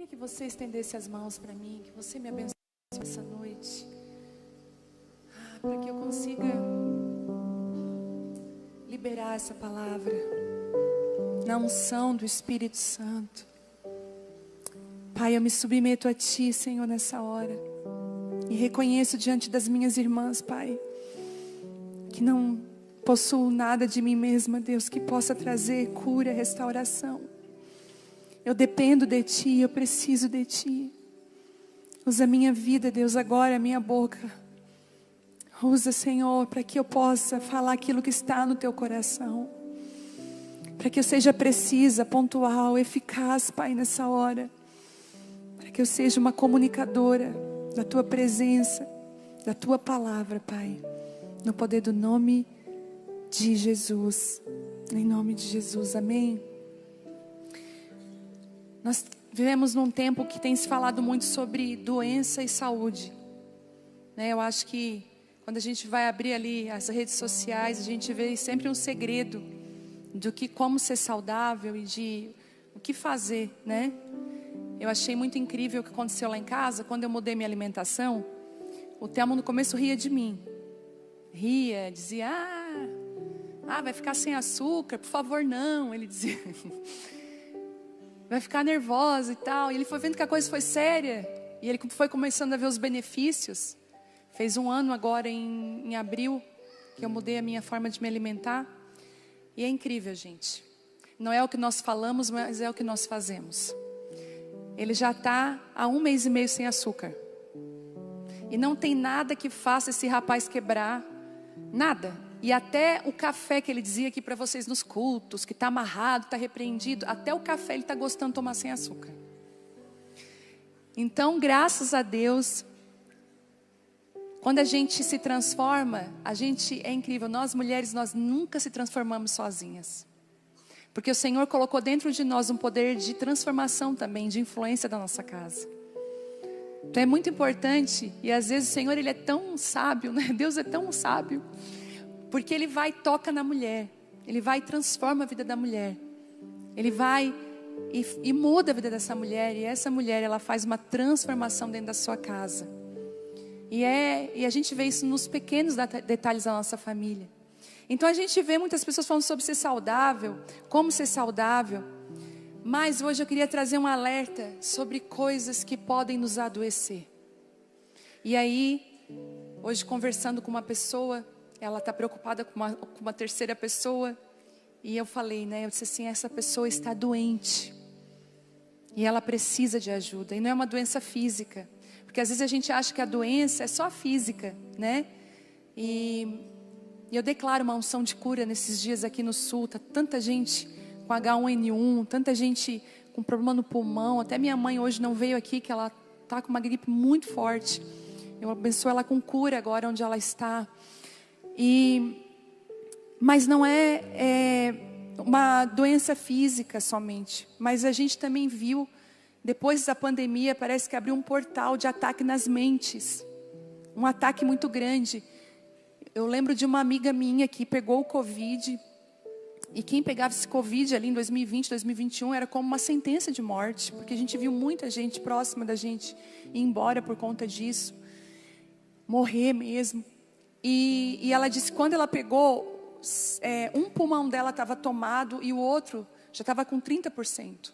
Queria que você estendesse as mãos para mim, que você me abençoe essa noite, para que eu consiga liberar essa palavra na unção do Espírito Santo. Pai, eu me submeto a Ti, Senhor, nessa hora, e reconheço diante das minhas irmãs, Pai, que não possuo nada de mim mesma, Deus, que possa trazer cura, restauração. Eu dependo de Ti, eu preciso de Ti. Usa a minha vida, Deus, agora, a minha boca. Usa, Senhor, para que eu possa falar aquilo que está no Teu coração. Para que eu seja precisa, pontual, eficaz, Pai, nessa hora. Para que eu seja uma comunicadora da Tua presença, da Tua palavra, Pai. No poder do nome de Jesus. Em nome de Jesus, amém. Nós vivemos num tempo que tem se falado muito sobre doença e saúde, né? Eu acho que quando a gente vai abrir ali as redes sociais, a gente vê sempre um segredo do que, como ser saudável e de o que fazer, né? Eu achei muito incrível o que aconteceu lá em casa. Quando eu mudei minha alimentação, o Telmo no começo ria de mim. Ria, dizia, vai ficar sem açúcar, por favor não, ele dizia. Vai ficar nervosa e tal. E ele foi vendo que a coisa foi séria. E ele foi começando a ver os benefícios. Fez 1 ano agora em abril que eu mudei a minha forma de me alimentar. E é incrível, gente. Não é o que nós falamos, mas é o que nós fazemos. Ele já está há 1 mês e meio sem açúcar. E não tem nada que faça esse rapaz quebrar. Nada. E até o café que ele dizia aqui para vocês nos cultos, que está amarrado, está repreendido, até o café ele está gostando de tomar sem açúcar. Então, graças a Deus, quando a gente se transforma, é incrível. Nós mulheres, nós nunca se transformamos sozinhas. Porque o Senhor colocou dentro de nós um poder de transformação também, de influência da nossa casa. Então é muito importante, e às vezes o Senhor, Ele é tão sábio, né? Deus é tão sábio. Porque Ele vai e toca na mulher. Ele vai e transforma a vida da mulher. Ele vai e muda a vida dessa mulher. E essa mulher, ela faz uma transformação dentro da sua casa. E a gente vê isso nos pequenos detalhes da nossa família. Então a gente vê muitas pessoas falando sobre ser saudável, como ser saudável. Mas hoje eu queria trazer um alerta sobre coisas que podem nos adoecer. E aí, hoje conversando com uma pessoa, ela está preocupada com uma terceira pessoa. E eu falei, né? Eu disse assim, essa pessoa está doente. E ela precisa de ajuda. E não é uma doença física. Porque às vezes a gente acha que a doença é só física, né? E eu declaro uma unção de cura nesses dias aqui no sul. Tá tanta gente com H1N1, tanta gente com problema no pulmão. Até minha mãe hoje não veio aqui, que ela está com uma gripe muito forte. Eu abençoo ela com cura agora onde ela está. Mas não é uma doença física somente. Mas a gente também viu, depois da pandemia, parece que abriu um portal de ataque nas mentes. Um ataque muito grande. Eu lembro de uma amiga minha que pegou o Covid. E quem pegava esse Covid ali em 2020, 2021, era como uma sentença de morte. Porque a gente viu muita gente próxima da gente ir embora por conta disso. Morrer mesmo. E ela disse que quando ela pegou, um pulmão dela estava tomado e o outro já estava com 30%.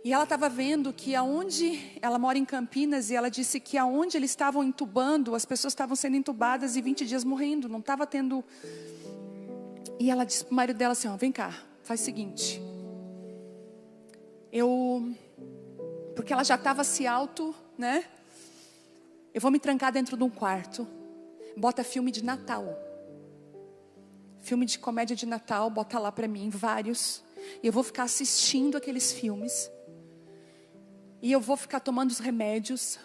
E ela estava vendo que ela mora em Campinas, e ela disse que aonde eles estavam entubando, as pessoas estavam sendo entubadas e 20 dias morrendo, não estava tendo. E ela disse para o marido dela assim, vem cá, faz o seguinte. Porque ela já estava né? Eu vou me trancar dentro de um quarto. Bota filme de Natal. Filme de comédia de Natal, bota lá para mim, vários. E eu vou ficar assistindo aqueles filmes. E eu vou ficar tomando os remédios.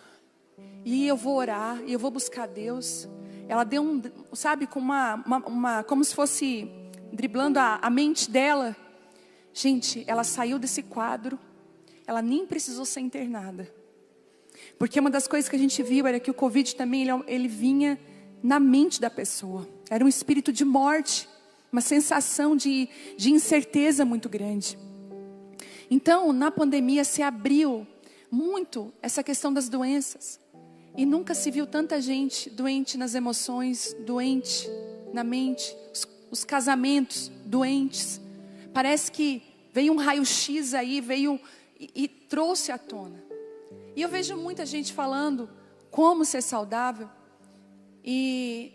E eu vou orar, e eu vou buscar Deus. Ela deu sabe, com como se fosse driblando a mente dela. Gente, ela saiu desse quadro. Ela nem precisou ser internada. Porque uma das coisas que a gente viu era que o Covid também, ele vinha na mente da pessoa. Era um espírito de morte, uma sensação de incerteza muito grande. Então, na pandemia se abriu muito essa questão das doenças. E nunca se viu tanta gente doente nas emoções, doente na mente, os casamentos doentes. Parece que veio um raio-x aí, veio e trouxe à tona. E eu vejo muita gente falando como ser saudável. E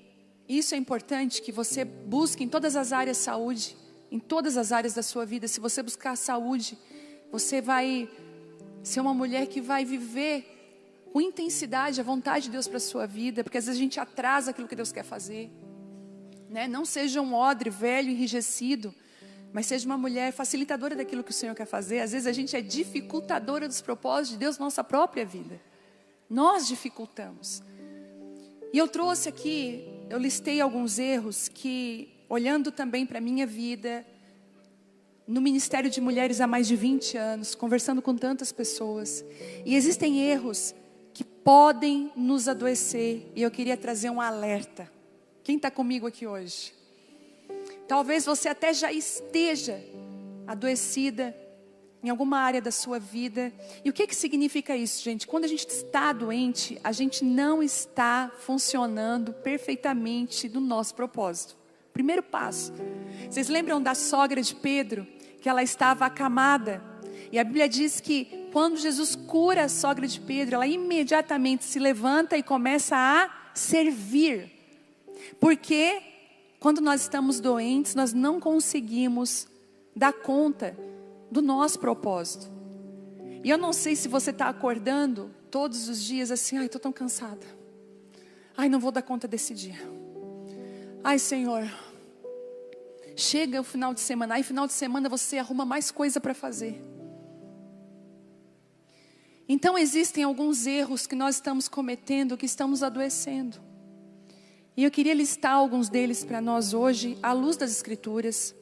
isso é importante, que você busque em todas as áreas saúde, em todas as áreas da sua vida. Se você buscar saúde, você vai ser uma mulher que vai viver com intensidade a vontade de Deus para a sua vida, porque às vezes a gente atrasa aquilo que Deus quer fazer, né? Não seja um odre velho, enrijecido, mas seja uma mulher facilitadora daquilo que o Senhor quer fazer. Às vezes a gente é dificultadora dos propósitos de Deus na nossa própria vida. Nós dificultamos. E eu trouxe aqui, eu listei alguns erros que, olhando também para a minha vida, no Ministério de Mulheres há mais de 20 anos, conversando com tantas pessoas, e existem erros que podem nos adoecer, e eu queria trazer um alerta. Quem está comigo aqui hoje? Talvez você até já esteja adoecida em alguma área da sua vida. E o que significa isso, gente? Quando a gente está doente, a gente não está funcionando perfeitamente no nosso propósito. Primeiro passo. Vocês lembram da sogra de Pedro? Que ela estava acamada. E a Bíblia diz que quando Jesus cura a sogra de Pedro, ela imediatamente se levanta e começa a servir. Porque quando nós estamos doentes, nós não conseguimos dar conta do nosso propósito. E eu não sei se você está acordando todos os dias assim: ai, estou tão cansada. Ai, não vou dar conta desse dia. Ai, Senhor. Chega o final de semana. Aí final de semana você arruma mais coisa para fazer. Então existem alguns erros que nós estamos cometendo, que estamos adoecendo. E eu queria listar alguns deles para nós hoje, à luz das Escrituras.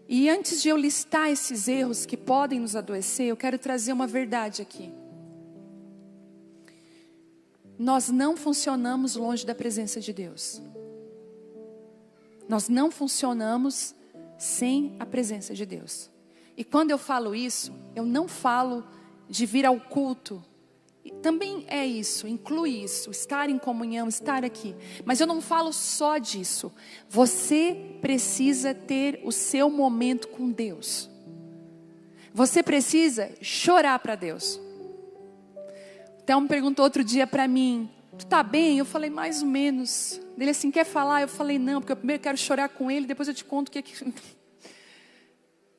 E antes de eu listar esses erros que podem nos adoecer, eu quero trazer uma verdade aqui. Nós não funcionamos longe da presença de Deus. Nós não funcionamos sem a presença de Deus. E quando eu falo isso, eu não falo de vir ao culto. E também é isso, inclui isso, estar em comunhão, estar aqui. Mas eu não falo só disso. Você precisa ter o seu momento com Deus. Você precisa chorar para Deus. Então me perguntou outro dia para mim: tu tá bem? Eu falei: mais ou menos. Ele assim: quer falar? Eu falei: não, porque eu primeiro quero chorar com ele, depois eu te conto o que é que...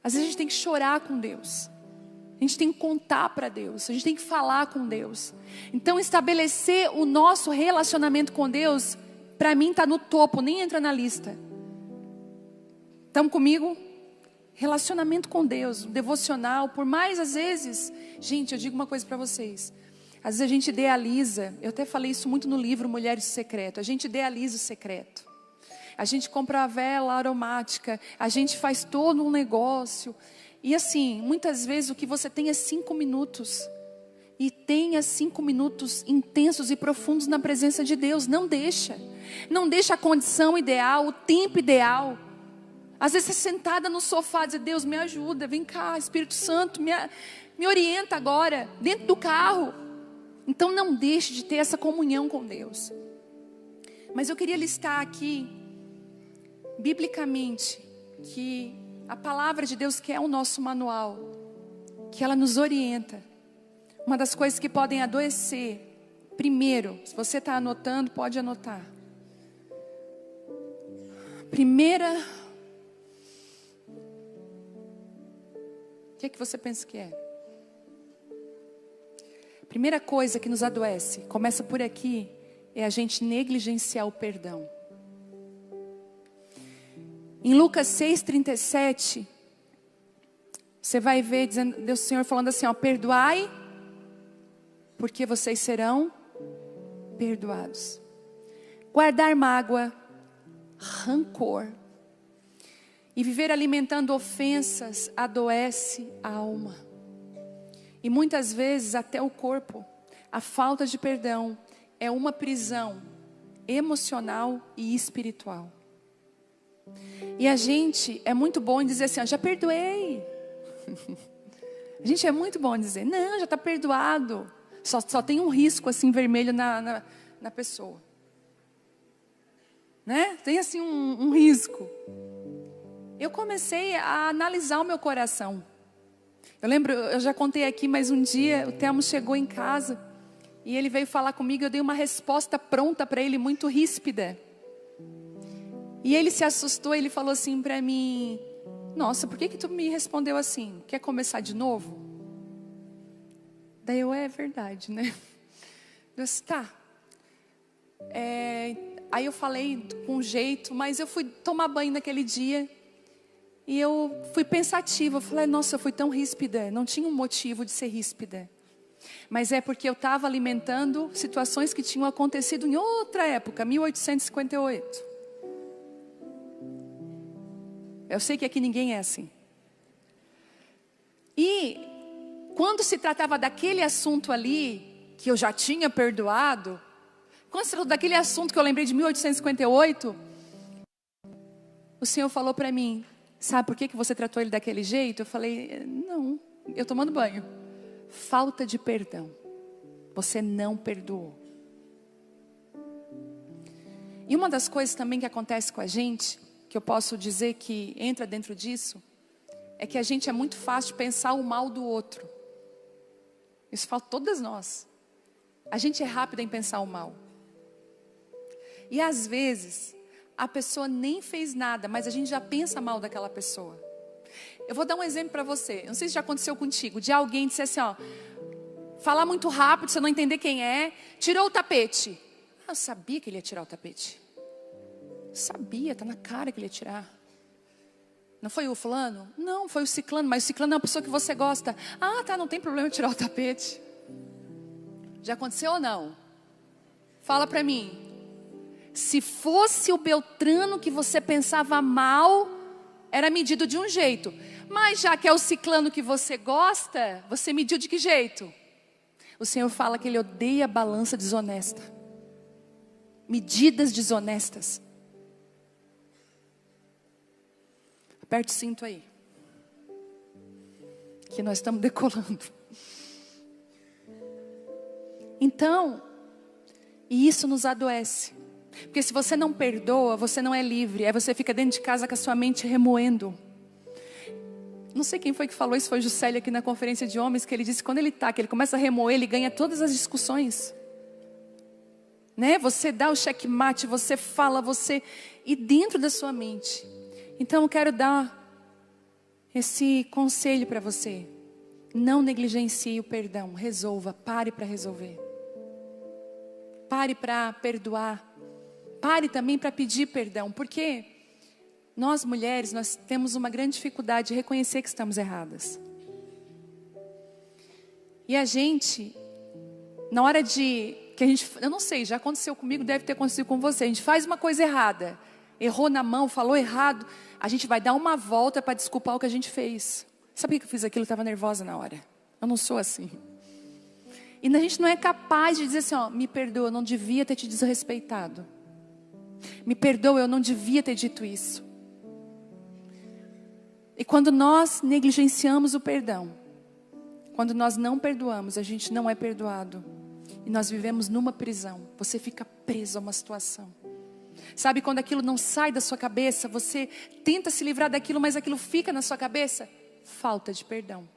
Às vezes a gente tem que chorar com Deus. A gente tem que contar para Deus. A gente tem que falar com Deus. Então estabelecer o nosso relacionamento com Deus, para mim está no topo, nem entra na lista. Estão comigo? Relacionamento com Deus, devocional. Por mais às vezes, gente, eu digo uma coisa para vocês. Às vezes a gente idealiza, eu até falei isso muito no livro Mulheres do Secreto. A gente idealiza o secreto. A gente compra a vela aromática, a gente faz todo um negócio. E assim, muitas vezes o que você tem é 5 minutos. E tenha 5 minutos intensos e profundos na presença de Deus. Não deixa. Não deixa a condição ideal, o tempo ideal. Às vezes você sentada no sofá, diz: Deus, me ajuda, vem cá, Espírito Santo, me orienta agora, dentro do carro. Então não deixe de ter essa comunhão com Deus. Mas eu queria listar aqui, biblicamente, que a palavra de Deus, que é o nosso manual, que ela nos orienta. Uma das coisas que podem adoecer, primeiro, se você está anotando, pode anotar. Primeira, o que é que você pensa que é? Primeira coisa que nos adoece, começa por aqui, é a gente negligenciar o perdão. Em Lucas 6,37, você vai ver Deus, o Senhor falando assim: ó, perdoai, porque vocês serão perdoados. Guardar mágoa, rancor e viver alimentando ofensas adoece a alma. E muitas vezes até o corpo. A falta de perdão é uma prisão emocional e espiritual. E a gente é muito bom em dizer assim: ó, já perdoei. A gente é muito bom em dizer, não, já está perdoado. Só tem um risco assim vermelho na pessoa. Né? Tem assim um risco. Eu comecei a analisar o meu coração. Eu lembro, eu já contei aqui, mas um dia o Telmo chegou em casa e ele veio falar comigo. Eu dei uma resposta pronta para ele, muito ríspida. E ele se assustou, ele falou assim para mim: nossa, por que tu me respondeu assim? Quer começar de novo? Daí eu, é verdade, né? Eu disse, tá. Aí eu falei com jeito, mas eu fui tomar banho naquele dia. E eu fui pensativa, eu falei, nossa, eu fui tão ríspida. Não tinha um motivo de ser ríspida. Mas é porque eu estava alimentando situações que tinham acontecido em outra época, 1858. Eu sei que aqui ninguém é assim. E quando se tratava daquele assunto ali, que eu já tinha perdoado, quando se tratou daquele assunto que eu lembrei de 1858, o Senhor falou para mim, sabe por que você tratou ele daquele jeito? Eu falei, não, eu tomando banho. Falta de perdão. Você não perdoou. E uma das coisas também que acontece com a gente, que eu posso dizer que entra dentro disso, é que a gente é muito fácil de pensar o mal do outro. Isso fala todas nós. A gente é rápido em pensar o mal. E às vezes, a pessoa nem fez nada, mas a gente já pensa mal daquela pessoa. Eu vou dar um exemplo para você. Não sei se já aconteceu contigo, de alguém dizer assim, ó, falar muito rápido, você não entender quem é, tirou o tapete. Eu sabia que ele ia tirar o tapete. Sabia, tá na cara que ele ia tirar. Não foi o fulano? Não, foi o ciclano, mas o ciclano é uma pessoa que você gosta. Ah, tá, não tem problema tirar o tapete. Já aconteceu ou não? Fala pra mim. Se fosse o Beltrano que você pensava mal, era medido de um jeito. Mas já que é o ciclano que você gosta, você mediu de que jeito? O Senhor fala que Ele odeia balança desonesta. Medidas desonestas. Aperte o cinto aí. Que nós estamos decolando. Então, e isso nos adoece. Porque se você não perdoa, você não é livre. Aí você fica dentro de casa com a sua mente remoendo. Não sei quem foi que falou isso, foi o Juscelio aqui na conferência de homens, que ele disse que quando que ele começa a remoer, ele ganha todas as discussões. Né? Você dá o checkmate, você fala, e dentro da sua mente. Então eu quero dar esse conselho para você. Não negligencie o perdão, resolva, pare para resolver. Pare para perdoar. Pare também para pedir perdão, porque nós mulheres, nós temos uma grande dificuldade de reconhecer que estamos erradas. E a gente, na hora eu não sei, já aconteceu comigo, deve ter acontecido com você. A gente faz uma coisa errada, errou na mão, falou errado, a gente vai dar uma volta para desculpar o que a gente fez. Sabe por que eu fiz aquilo? Eu estava nervosa na hora. Eu não sou assim. E a gente não é capaz de dizer assim, ó, me perdoa, eu não devia ter te desrespeitado. Me perdoa, eu não devia ter dito isso. E quando nós negligenciamos o perdão, quando nós não perdoamos, a gente não é perdoado. E nós vivemos numa prisão. Você fica preso a uma situação. Sabe quando aquilo não sai da sua cabeça, você tenta se livrar daquilo, mas aquilo fica na sua cabeça? Falta de perdão.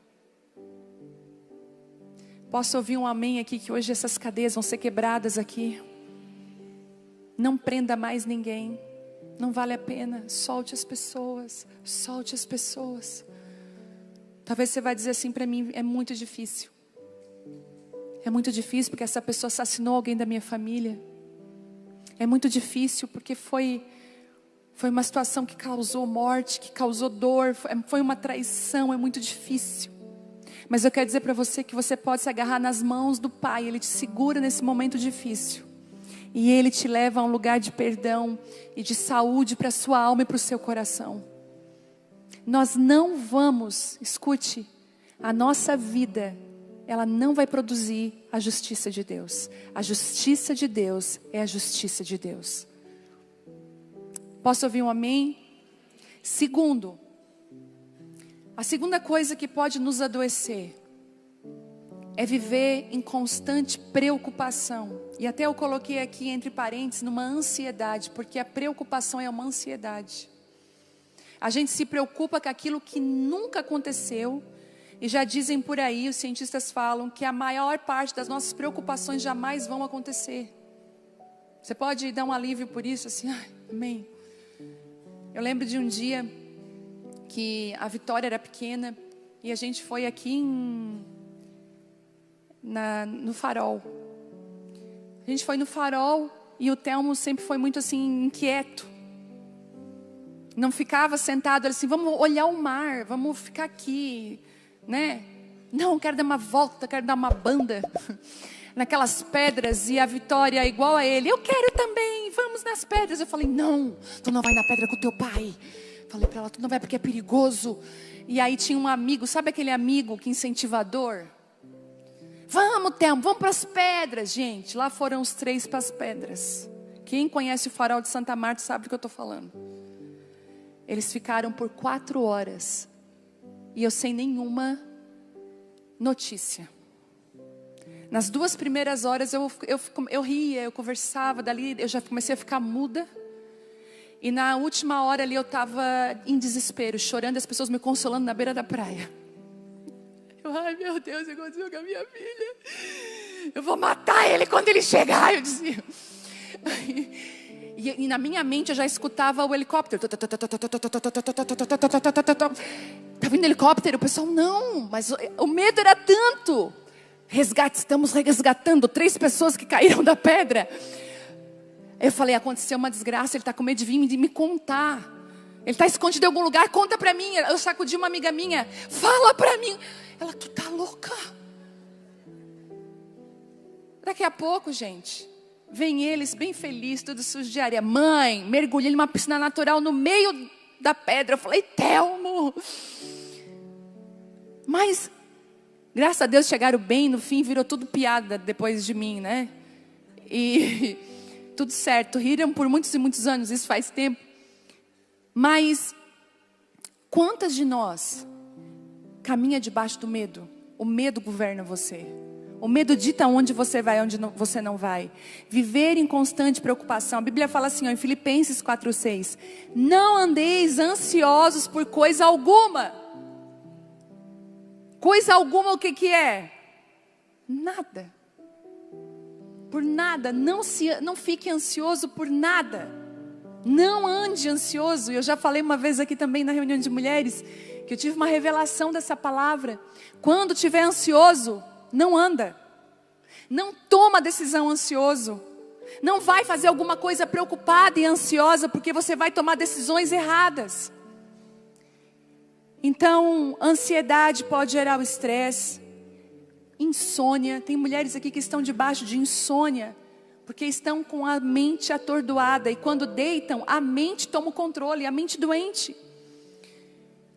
Posso ouvir um amém aqui, que hoje essas cadeias vão ser quebradas aqui. Não prenda mais ninguém. Não vale a pena. Solte as pessoas. Solte as pessoas. Talvez você vai dizer assim para mim, é muito difícil. É muito difícil porque essa pessoa assassinou alguém da minha família. É muito difícil porque foi uma situação que causou morte, que causou dor, foi uma traição, é muito difícil. Mas eu quero dizer para você que você pode se agarrar nas mãos do Pai, Ele te segura nesse momento difícil. E Ele te leva a um lugar de perdão e de saúde para a sua alma e para o seu coração. Nós não vamos, escute, a nossa vida, ela não vai produzir a justiça de Deus. A justiça de Deus é a justiça de Deus. Posso ouvir um amém? Segundo, A segunda coisa que pode nos adoecer é viver em constante preocupação. E até eu coloquei aqui entre parênteses, numa ansiedade, porque a preocupação é uma ansiedade. A gente se preocupa com aquilo que nunca aconteceu. E já dizem por aí, os cientistas falam, que a maior parte das nossas preocupações jamais vão acontecer. Você pode dar um alívio por isso? Assim, ai, amém. Eu lembro de um dia que a Vitória era pequena e a gente foi aqui no Farol. A gente foi no Farol e o Telmo sempre foi muito assim, inquieto. Não ficava sentado assim, vamos olhar o mar, vamos ficar aqui, né? Não, quero dar uma volta, quero dar uma banda naquelas pedras. E a Vitória igual a ele, eu quero também, vamos nas pedras. Eu falei, não, tu não vai na pedra com teu pai. Falei para ela, tu não vai porque é perigoso. E aí tinha um amigo, sabe aquele amigo que incentivador? Vamos, Telmo, vamos para as pedras, gente. Lá foram os 3 para as pedras. Quem conhece o Farol de Santa Marta sabe do que eu estou falando. Eles ficaram por 4 horas. E eu sem nenhuma notícia. Nas 2 primeiras horas eu ria, eu conversava. Dali eu já comecei a ficar muda. E na última hora ali eu estava em desespero, chorando. As pessoas me consolando na beira da praia. Ai meu Deus, o que aconteceu com a minha filha? Eu vou matar ele quando ele chegar, eu dizia. E na minha mente eu já escutava o helicóptero. Tá vindo helicóptero? O pessoal, não, mas o medo era tanto. Estamos resgatando 3 pessoas que caíram da pedra. Eu falei, aconteceu uma desgraça, ele está com medo de vir me contar. Ele está escondido em algum lugar, conta para mim. Eu sacudi uma amiga minha, fala para mim. Ela, tu tá louca? Daqui a pouco, gente, vem eles bem felizes, tudo sujo de areia. Mãe, mergulhei numa piscina natural no meio da pedra. Eu falei, Telmo. Mas, graças a Deus chegaram bem. No fim virou tudo piada depois de mim, né? E tudo certo, riram por muitos e muitos anos, isso faz tempo. Mas, quantas de nós caminha debaixo do medo? O medo governa você. O medo dita onde você vai, onde você não vai. Viver em constante preocupação. A Bíblia fala assim, ó, em Filipenses 4:6. Não andeis ansiosos por coisa alguma. Coisa alguma o que é? Nada. Por nada. Não fique ansioso por nada. Não ande ansioso. Eu já falei uma vez aqui também na reunião de mulheres, que eu tive uma revelação dessa palavra. Quando estiver ansioso, não anda. Não toma decisão ansioso. Não vai fazer alguma coisa preocupada e ansiosa, porque você vai tomar decisões erradas. Então, ansiedade pode gerar o estresse. Insônia. Tem mulheres aqui que estão debaixo de insônia, porque estão com a mente atordoada. E quando deitam, a mente toma o controle, a mente doente.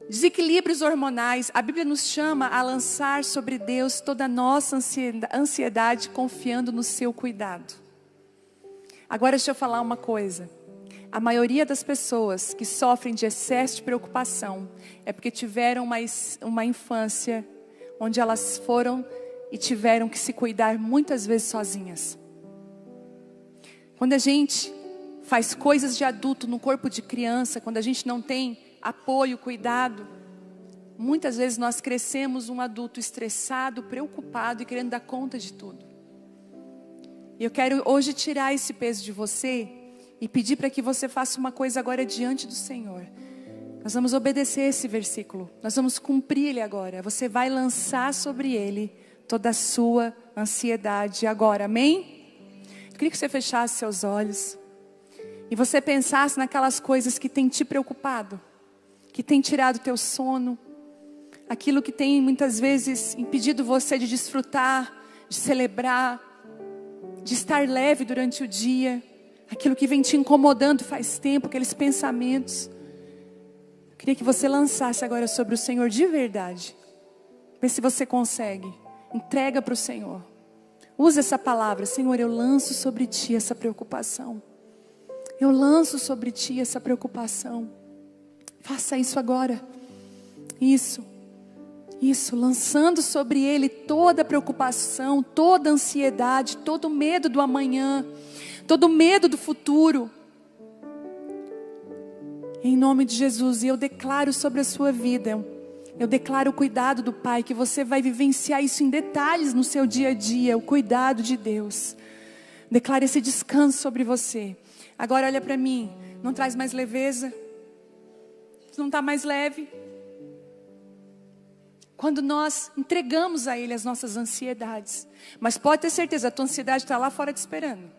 Desequilíbrios hormonais. A Bíblia nos chama a lançar sobre Deus toda a nossa ansiedade, confiando no seu cuidado. Agora deixa eu falar uma coisa. A maioria das pessoas que sofrem de excesso de preocupação é porque tiveram uma infância onde elas foram e tiveram que se cuidar muitas vezes sozinhas. Quando a gente faz coisas de adulto no corpo de criança, quando a gente não tem apoio, cuidado, muitas vezes nós crescemos um adulto estressado, preocupado e querendo dar conta de tudo. E eu quero hoje tirar esse peso de você e pedir para que você faça uma coisa agora diante do Senhor. Nós vamos obedecer esse versículo, nós vamos cumprir ele agora. Você vai lançar sobre ele toda a sua ansiedade agora, amém? Eu queria que você fechasse seus olhos e você pensasse naquelas coisas que têm te preocupado, que têm tirado o teu sono, aquilo que tem muitas vezes impedido você de desfrutar, de celebrar, de estar leve durante o dia, aquilo que vem te incomodando faz tempo, aqueles pensamentos. Eu queria que você lançasse agora sobre o Senhor de verdade. Vê se você consegue. Entrega para o Senhor. Usa essa palavra, Senhor, eu lanço sobre Ti essa preocupação. Eu lanço sobre Ti essa preocupação. Faça isso agora. Isso. Isso, lançando sobre ele toda a preocupação, toda a ansiedade, todo o medo do amanhã, todo o medo do futuro. Em nome de Jesus, e eu declaro sobre a sua vida, eu declaro o cuidado do Pai, que você vai vivenciar isso em detalhes no seu dia a dia, o cuidado de Deus. Declaro esse descanso sobre você. Agora olha para mim, não traz mais leveza? Não está mais leve? Quando nós entregamos a Ele as nossas ansiedades. Mas pode ter certeza, a tua ansiedade está lá fora te esperando.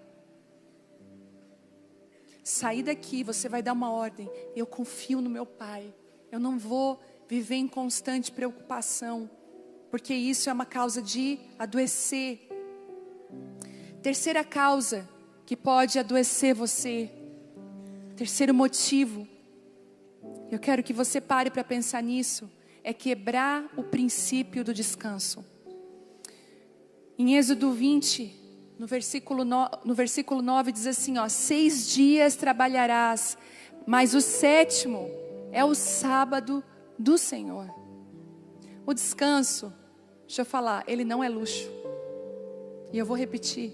Sair daqui, você vai dar uma ordem. Eu confio no meu Pai. Eu não vou viver em constante preocupação. Porque isso é uma causa de adoecer. Terceira causa que pode adoecer você. Terceiro motivo. Eu quero que você pare para pensar nisso. É quebrar o princípio do descanso. Em Êxodo 20, no versículo 9 diz assim, 6 dias trabalharás, mas o 7º é o sábado do Senhor. O descanso, deixa eu falar, ele não é luxo. E eu vou repetir,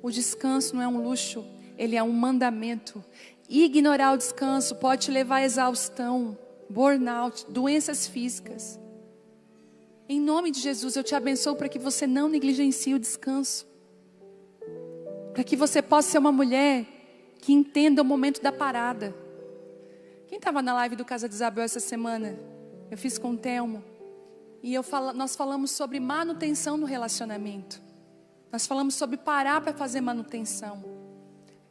o descanso não é um luxo, ele é um mandamento. Ignorar o descanso pode te levar à exaustão, burnout, doenças físicas. Em nome de Jesus, eu te abençoo para que você não negligencie o descanso. Para que você possa ser uma mulher que entenda o momento da parada. Quem estava na live do Casa de Isabel essa semana? Eu fiz com o Telmo. E nós falamos sobre manutenção no relacionamento. Nós falamos sobre parar para fazer manutenção.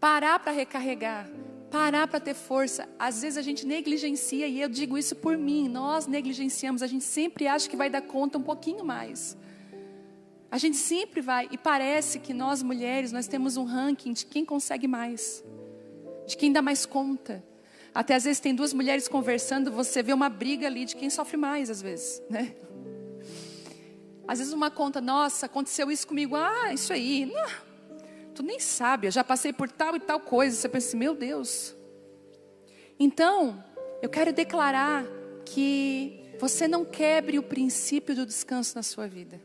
Parar para recarregar. Parar para ter força. Às vezes a gente negligencia, e eu digo isso por mim. Nós negligenciamos, a gente sempre acha que vai dar conta um pouquinho mais. A gente sempre vai, e parece que nós mulheres, nós temos um ranking de quem consegue mais. De quem dá mais conta. Até às vezes tem duas mulheres conversando, você vê uma briga ali de quem sofre mais às vezes, né? Às vezes uma conta, nossa, aconteceu isso comigo, isso aí, não. Tu nem sabe, eu já passei por tal e tal coisa. Você pensa assim, meu Deus. Então, eu quero declarar que você não quebre o princípio do descanso na sua vida.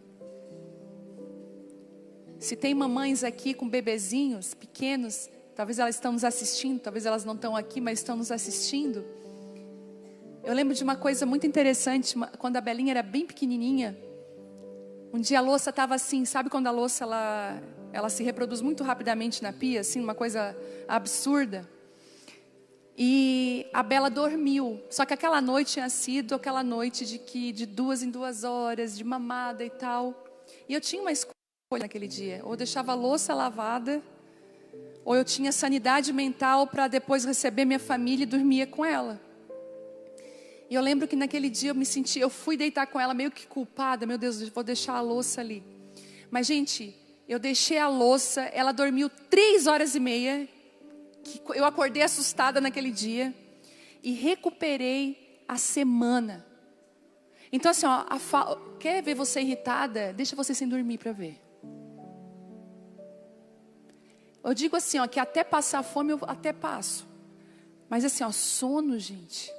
Se tem mamães aqui com bebezinhos pequenos, talvez elas estão nos assistindo, talvez elas não estão aqui, mas estão nos assistindo. Eu lembro de uma coisa muito interessante, quando a Belinha era bem pequenininha. Um dia a louça estava assim, sabe quando a louça ela se reproduz muito rapidamente na pia, assim, uma coisa absurda. E a Bela dormiu, só que aquela noite tinha sido aquela noite de 2 em 2 horas, de mamada e tal. E eu tinha uma escolha naquele dia, ou eu deixava a louça lavada, ou eu tinha sanidade mental para depois receber minha família e dormia com ela. E eu lembro que naquele dia eu fui deitar com ela meio que culpada, meu Deus, vou deixar a louça ali. Mas gente, eu deixei a louça, ela dormiu 3 horas e meia, que eu acordei assustada naquele dia, e recuperei a semana. Então assim, quer ver você irritada? Deixa você sem dormir para ver. Eu digo assim, que até passar fome eu até passo. Mas assim, sono, gente.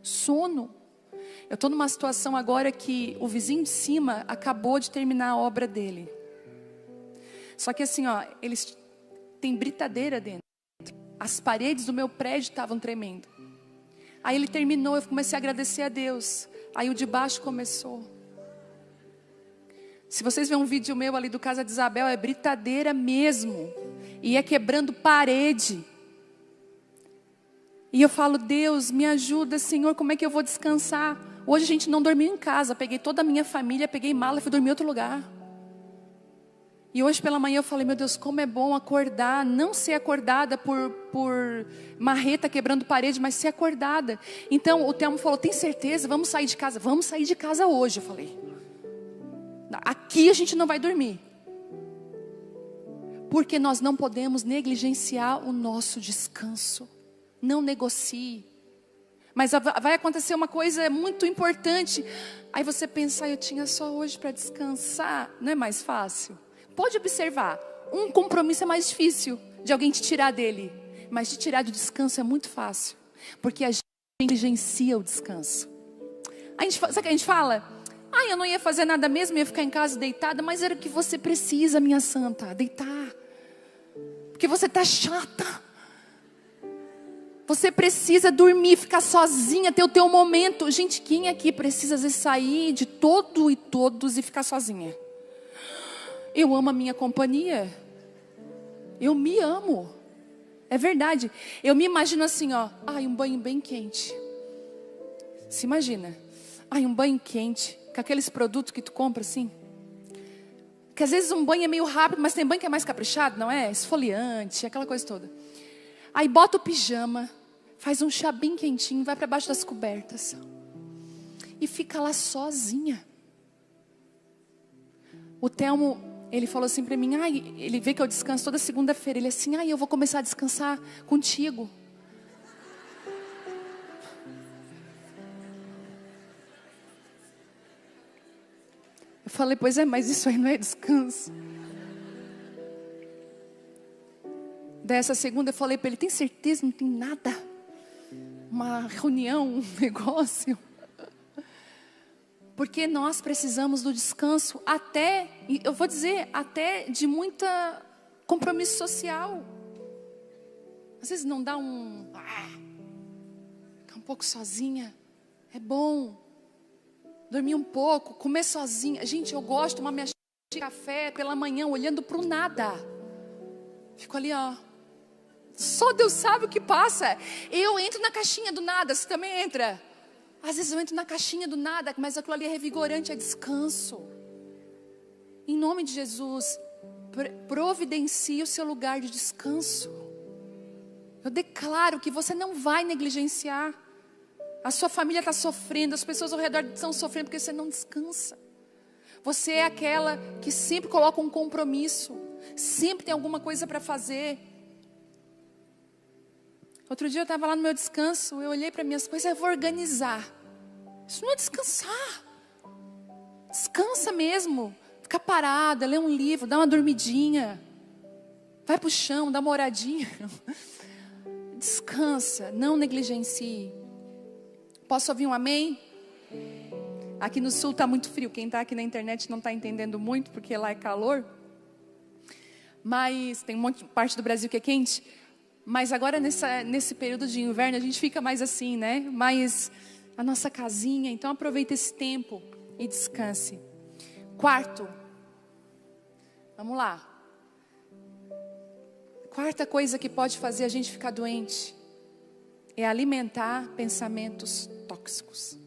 Sono. Eu estou numa situação agora que o vizinho de cima acabou de terminar a obra dele. Só que assim, eles têm britadeira dentro. As paredes do meu prédio estavam tremendo. Aí ele terminou, eu comecei a agradecer a Deus. Aí o de baixo começou. Se vocês verem um vídeo meu ali do Casa de Isabel, é britadeira mesmo. E é quebrando parede. E eu falo, Deus, me ajuda, Senhor, como é que eu vou descansar? Hoje a gente não dormiu em casa, peguei toda a minha família, peguei mala e fui dormir em outro lugar. E hoje pela manhã eu falei, meu Deus, como é bom acordar, não ser acordada por marreta quebrando parede, mas ser acordada. Então o Telmo falou, tem certeza? Vamos sair de casa? Vamos sair de casa hoje, eu falei. Aqui a gente não vai dormir. Porque nós não podemos negligenciar o nosso descanso. Não negocie. Mas vai acontecer uma coisa muito importante. Aí você pensa, eu tinha só hoje para descansar. Não é mais fácil? Pode observar. Um compromisso é mais difícil de alguém te tirar dele. Mas te tirar do descanso é muito fácil. Porque a gente negligencia o descanso. Sabe o que a gente fala? Eu não ia fazer nada mesmo, ia ficar em casa deitada. Mas era o que você precisa, minha santa, deitar. Porque você está chata. Você precisa dormir, ficar sozinha, ter o teu momento. Gente, quem aqui precisa às vezes sair de todo e todos e ficar sozinha? Eu amo a minha companhia. Eu me amo. É verdade. Eu me imagino assim, um banho bem quente. Se imagina. Um banho quente, com aqueles produtos que tu compra assim. Que às vezes um banho é meio rápido, mas tem banho que é mais caprichado, não é? Esfoliante, aquela coisa toda. Aí bota o pijama, faz um chá bem quentinho, vai para baixo das cobertas. E fica lá sozinha. O Telmo, ele falou assim para mim, ele vê que eu descanso toda segunda-feira. Ele assim, eu vou começar a descansar contigo. Eu falei, pois é, mas isso aí não é descanso. Dessa segunda eu falei para ele, tem certeza? Não tem nada? Uma reunião, um negócio? Porque nós precisamos do descanso até, eu vou dizer, até de muita compromisso social. Às vezes não dá ficar um pouco sozinha, é bom. Dormir um pouco, comer sozinha. Gente, eu gosto de tomar minha xícara de café pela manhã, olhando para o nada. Fico ali, Só Deus sabe o que passa. Eu entro na caixinha do nada, você também entra? Às vezes eu entro na caixinha do nada, mas aquilo ali é revigorante, é descanso. Em nome de Jesus, providencie o seu lugar de descanso. Eu declaro que você não vai negligenciar. A sua família está sofrendo, as pessoas ao redor estão sofrendo porque você não descansa. Você é aquela que sempre coloca um compromisso, sempre tem alguma coisa para fazer. Outro dia eu estava lá no meu descanso, eu olhei para minhas coisas, eu vou organizar. Isso não é descansar. Descansa mesmo, fica parada, lê um livro, dá uma dormidinha. Vai para o chão, dá uma oradinha. Descansa, não negligencie. Posso ouvir um amém? Aqui no sul está muito frio. Quem está aqui na internet não está entendendo muito, porque lá é calor. Mas tem parte do Brasil que é quente. Mas agora nesse período de inverno a gente fica mais assim, né? Mais a nossa casinha. Então aproveita esse tempo e descanse. Quarto. Vamos lá. Quarta coisa que pode fazer a gente ficar doente é alimentar pensamentos tóxicos.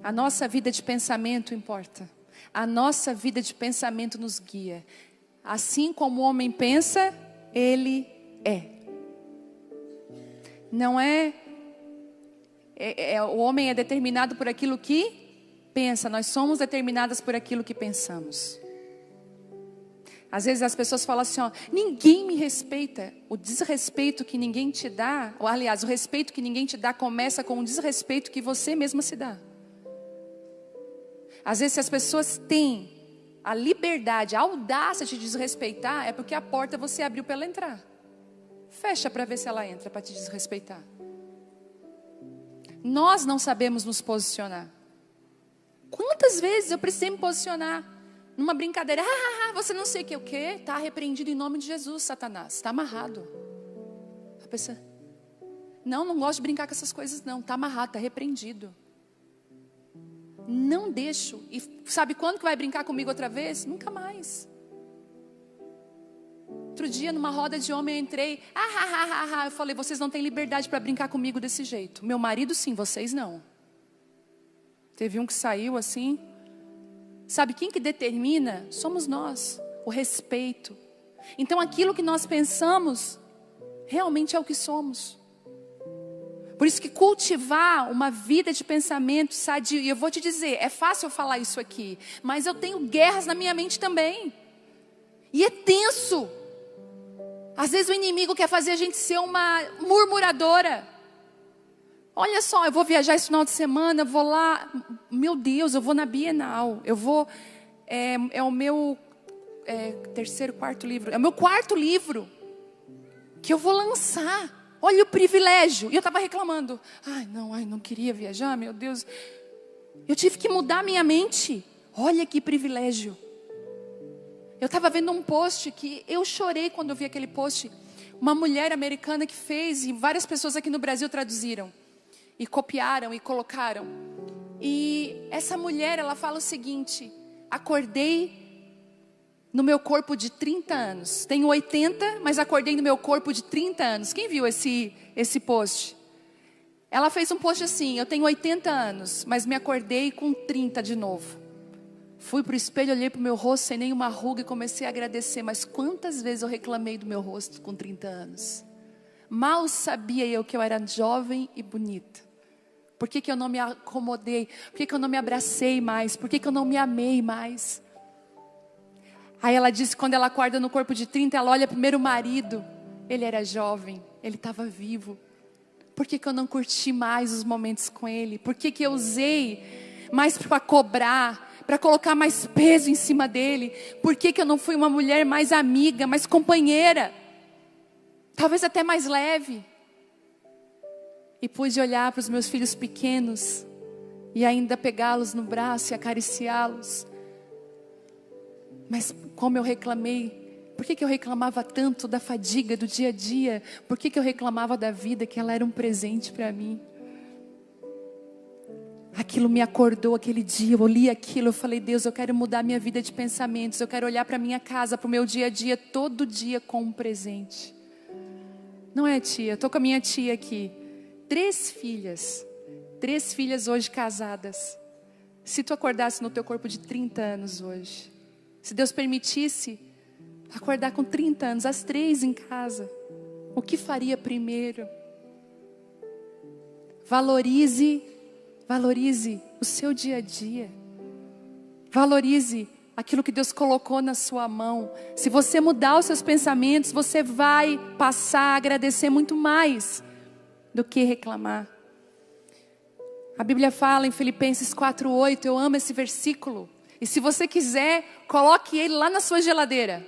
A nossa vida de pensamento importa. A nossa vida de pensamento nos guia. Assim como o homem pensa, ele é. Não é, o homem é determinado por aquilo que pensa. Nós somos determinadas por aquilo que pensamos. Às vezes as pessoas falam assim, ninguém me respeita. O desrespeito que ninguém te dá, ou aliás, o respeito que ninguém te dá começa com o desrespeito que você mesma se dá. Às vezes se as pessoas têm a liberdade, a audácia de desrespeitar, é porque a porta você abriu para ela entrar. Fecha para ver se ela entra para te desrespeitar. Nós não sabemos nos posicionar. Quantas vezes eu precisei me posicionar? Numa brincadeira, você não sei o que, está repreendido em nome de Jesus, Satanás, está amarrado. A pessoa, não gosto de brincar com essas coisas não, está amarrado, está repreendido. Não deixo, e sabe quando que vai brincar comigo outra vez? Nunca mais. Outro dia numa roda de homem eu entrei, eu falei, vocês não têm liberdade para brincar comigo desse jeito. Meu marido sim, vocês não. Teve um que saiu assim. Sabe quem que determina? Somos nós, o respeito. Então aquilo que nós pensamos, realmente é o que somos. Por isso que cultivar uma vida de pensamento sadio, e eu vou te dizer, é fácil eu falar isso aqui, mas eu tenho guerras na minha mente também. E é tenso. Às vezes o inimigo quer fazer a gente ser uma murmuradora. Olha só, eu vou viajar esse final de semana, eu vou lá, meu Deus, eu vou na Bienal, eu vou, é o meu quarto livro, é o meu quarto livro, que eu vou lançar. Olha o privilégio. E eu estava reclamando. Ai, não queria viajar, meu Deus. Eu tive que mudar minha mente. Olha que privilégio. Eu estava vendo um post que eu chorei quando eu vi aquele post. Uma mulher americana que fez, e várias pessoas aqui no Brasil traduziram. E copiaram e colocaram. E essa mulher, ela fala o seguinte: acordei no meu corpo de 30 anos. Tenho 80, mas acordei no meu corpo de 30 anos. Quem viu esse post? Ela fez um post assim: eu tenho 80 anos, mas me acordei com 30 de novo. Fui para o espelho, olhei para o meu rosto sem nenhuma ruga e comecei a agradecer. Mas quantas vezes eu reclamei do meu rosto com 30 anos? Mal sabia eu que eu era jovem e bonita. Por que eu não me acomodei? Por que eu não me abracei mais? Por que eu não me amei mais? Aí ela disse que quando ela acorda no corpo de 30, ela olha primeiro o marido. Ele era jovem, ele estava vivo. Por que eu não curti mais os momentos com ele? Por que eu usei mais para cobrar, para colocar mais peso em cima dele? Por que eu não fui uma mulher mais amiga, mais companheira? Talvez até mais leve. E pude olhar para os meus filhos pequenos e ainda pegá-los no braço e acariciá-los. Mas como eu reclamei, por que eu reclamava tanto da fadiga do dia a dia? Por que eu reclamava da vida, que ela era um presente para mim? Aquilo me acordou aquele dia, eu li aquilo, eu falei: Deus, eu quero mudar minha vida de pensamentos. Eu quero olhar para minha casa, para o meu dia a dia, todo dia com um presente. Não é, tia? Estou com a minha tia aqui. 3 filhas hoje casadas. Se tu acordasse no teu corpo de 30 anos hoje, se Deus permitisse acordar com 30 anos, as 3 em casa, o que faria primeiro? Valorize o seu dia a dia. Valorize aquilo que Deus colocou na sua mão. Se você mudar os seus pensamentos, você vai passar a agradecer muito mais do que reclamar. A Bíblia fala em Filipenses 4:8, eu amo esse versículo. E se você quiser, coloque ele lá na sua geladeira.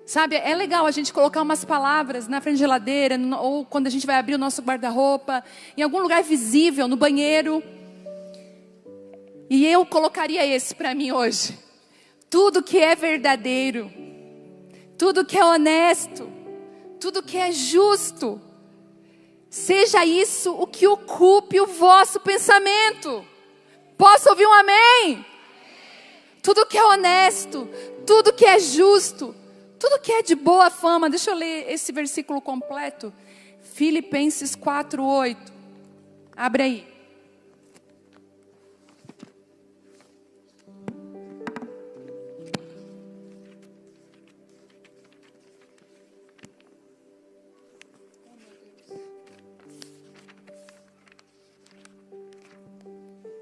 Sabe, é legal a gente colocar umas palavras na frente da geladeira, ou quando a gente vai abrir o nosso guarda-roupa, em algum lugar visível, no banheiro. E eu colocaria esse para mim hoje. Tudo que é verdadeiro, tudo que é honesto, tudo que é justo, seja isso o que ocupe o vosso pensamento. Posso ouvir um amém? Tudo que é honesto, tudo que é justo, tudo que é de boa fama. Deixa eu ler esse versículo completo. Filipenses 4:8. Abre aí.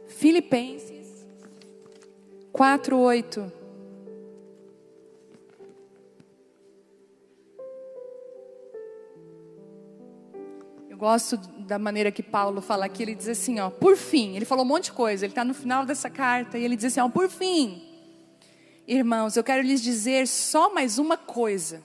Filipenses 4:8. Eu gosto da maneira que Paulo fala aqui. Ele diz assim, ó, por fim. Ele falou um monte de coisa. Ele está no final dessa carta e ele diz assim, ó, por fim, irmãos, eu quero lhes dizer só mais uma coisa.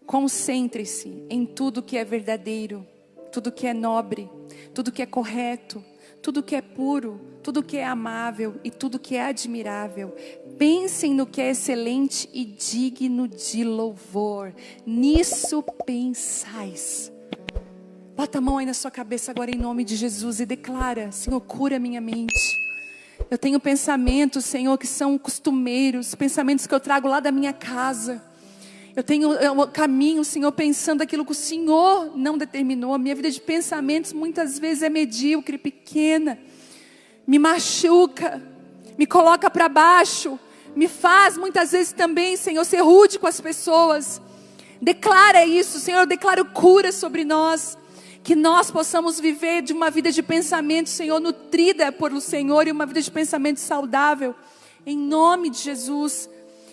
Concentre-se em tudo que é verdadeiro, tudo que é nobre, tudo que é correto, tudo que é puro, tudo que é amável e tudo que é admirável. Pensem no que é excelente e digno de louvor. Nisso pensais. Bota a mão aí na sua cabeça agora em nome de Jesus e declara: Senhor, cura minha mente. Eu tenho pensamentos, Senhor, que são costumeiros, pensamentos que eu trago lá da minha casa. Eu tenho caminho, Senhor, pensando aquilo que o Senhor não determinou. A minha vida de pensamentos muitas vezes é medíocre, pequena. Me machuca, me coloca para baixo. Me faz muitas vezes também, Senhor, ser rude com as pessoas. Declara isso, Senhor, eu declaro cura sobre nós. Que nós possamos viver de uma vida de pensamento, Senhor, nutrida por o Senhor. E uma vida de pensamento saudável. Em nome de Jesus.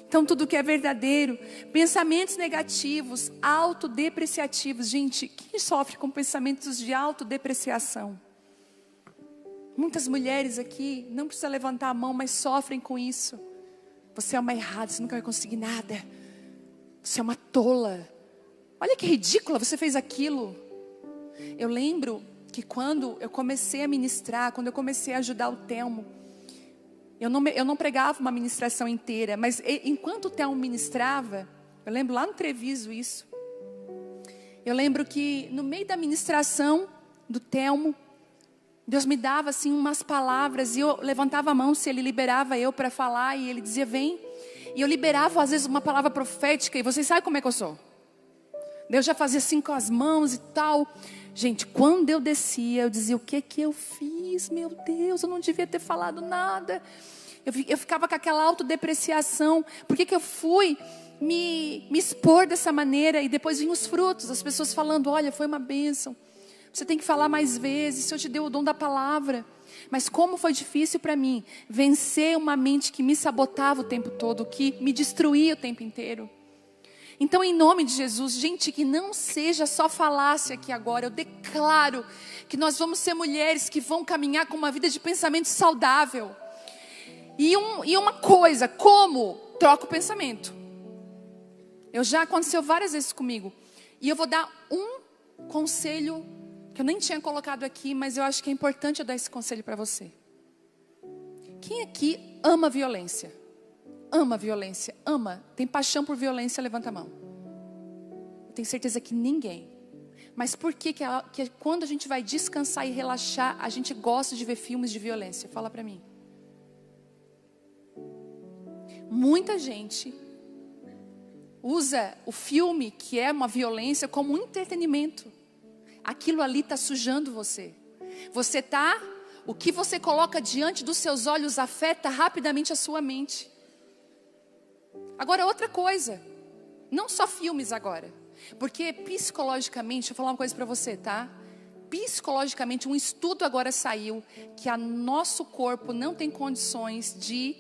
Então tudo que é verdadeiro, pensamentos negativos, autodepreciativos. Gente, quem sofre com pensamentos de autodepreciação? Muitas mulheres aqui, não precisa levantar a mão, mas sofrem com isso. Você é uma errada, você nunca vai conseguir nada. Você é uma tola. Olha que ridícula, você fez aquilo. Eu lembro que quando eu comecei a ministrar, quando eu comecei a ajudar o Telmo, eu não pregava uma ministração inteira, mas enquanto o Telmo ministrava, eu lembro lá no Treviso isso. Eu lembro que no meio da ministração do Telmo, Deus me dava assim umas palavras e eu levantava a mão se ele liberava eu para falar e ele dizia vem. E eu liberava às vezes uma palavra profética e vocês sabem como é que eu sou. Deus já fazia assim com as mãos e tal. Gente, quando eu descia, eu dizia, o que eu fiz? Meu Deus, eu não devia ter falado nada. Eu ficava com aquela autodepreciação. Por que eu fui me expor dessa maneira? E depois vinham os frutos, as pessoas falando, olha, foi uma bênção. Você tem que falar mais vezes, o Senhor te deu o dom da palavra. Mas como foi difícil para mim vencer uma mente que me sabotava o tempo todo, que me destruía o tempo inteiro. Então, em nome de Jesus, gente, que não seja só falácia aqui agora. Eu declaro que nós vamos ser mulheres que vão caminhar com uma vida de pensamento saudável. E uma coisa, como? Troca o pensamento. Já aconteceu várias vezes comigo. E eu vou dar um conselho que eu nem tinha colocado aqui, mas eu acho que é importante eu dar esse conselho para você. Quem aqui ama violência? Ama violência, ama, tem paixão por violência, levanta a mão. Eu tenho certeza que ninguém. Mas por que quando a gente vai descansar e relaxar, a gente gosta de ver filmes de violência? Fala para mim. Muita gente usa o filme, que é uma violência, como um entretenimento. Aquilo ali está sujando você. O que você coloca diante dos seus olhos afeta rapidamente a sua mente. Agora outra coisa, não só filmes agora, porque psicologicamente, deixa eu falar uma coisa para você, tá? Psicologicamente, um estudo agora saiu que nosso corpo não tem condições de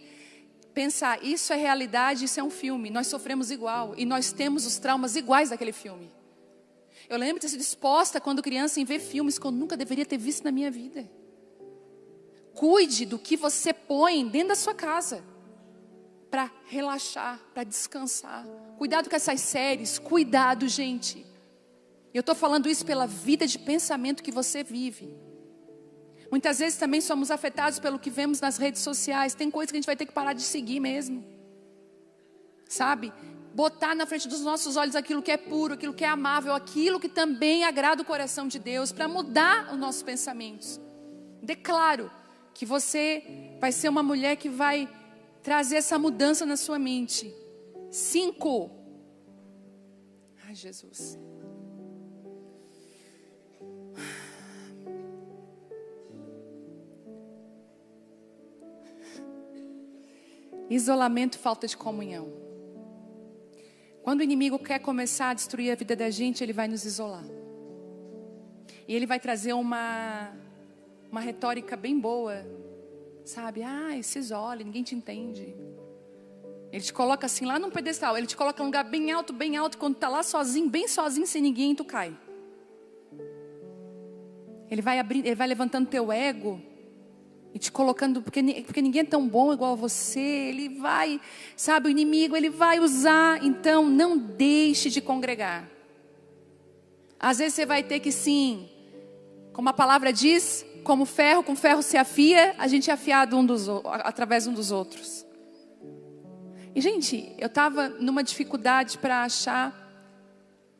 pensar, isso é realidade, isso é um filme, nós sofremos igual e nós temos os traumas iguais daquele filme. Eu lembro de ter sido exposta quando criança em ver filmes que eu nunca deveria ter visto na minha vida. Cuide do que você põe dentro da sua casa. Para relaxar, para descansar. Cuidado com essas séries, cuidado, gente. Eu estou falando isso pela vida de pensamento que você vive. Muitas vezes também somos afetados pelo que vemos nas redes sociais. Tem coisa que a gente vai ter que parar de seguir mesmo. Sabe? Botar na frente dos nossos olhos aquilo que é puro, aquilo que é amável, aquilo que também agrada o coração de Deus, para mudar os nossos pensamentos. Declaro que você vai ser uma mulher que vai trazer essa mudança na sua mente. 5. Ai, Jesus. Isolamento, falta de comunhão. Quando o inimigo quer começar a destruir a vida da gente, ele vai nos isolar. E ele vai trazer uma retórica bem boa. Sabe, se isole, ninguém te entende. Ele te coloca assim lá num pedestal. Ele te coloca num lugar bem alto. Quando está lá sozinho, bem sozinho, sem ninguém, tu cai. Ele vai levantando teu ego e te colocando, porque ninguém é tão bom igual a você. Ele vai, sabe, o inimigo, ele vai usar. Então, não deixe de congregar. Às vezes você vai ter que sim, como a palavra diz, como ferro com ferro se afia, a gente é afiado através um dos outros. E gente, eu estava numa dificuldade para achar.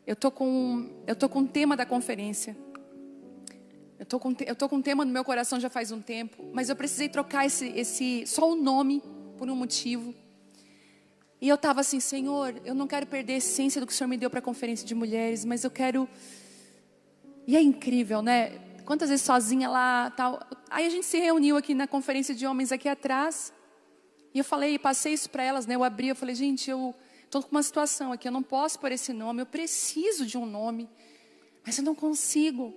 Eu tô com um tema da conferência. Eu tô com um tema no meu coração já faz um tempo, mas eu precisei trocar só o nome por um motivo. E eu estava assim, Senhor, eu não quero perder a essência do que o Senhor me deu para a conferência de mulheres, mas eu quero. E é incrível, né? Quantas vezes sozinha lá, tal. Aí a gente se reuniu aqui na conferência de homens aqui atrás. E eu passei isso para elas, né? Eu abri, eu falei, gente, eu estou com uma situação aqui, eu não posso pôr esse nome, eu preciso de um nome, mas eu não consigo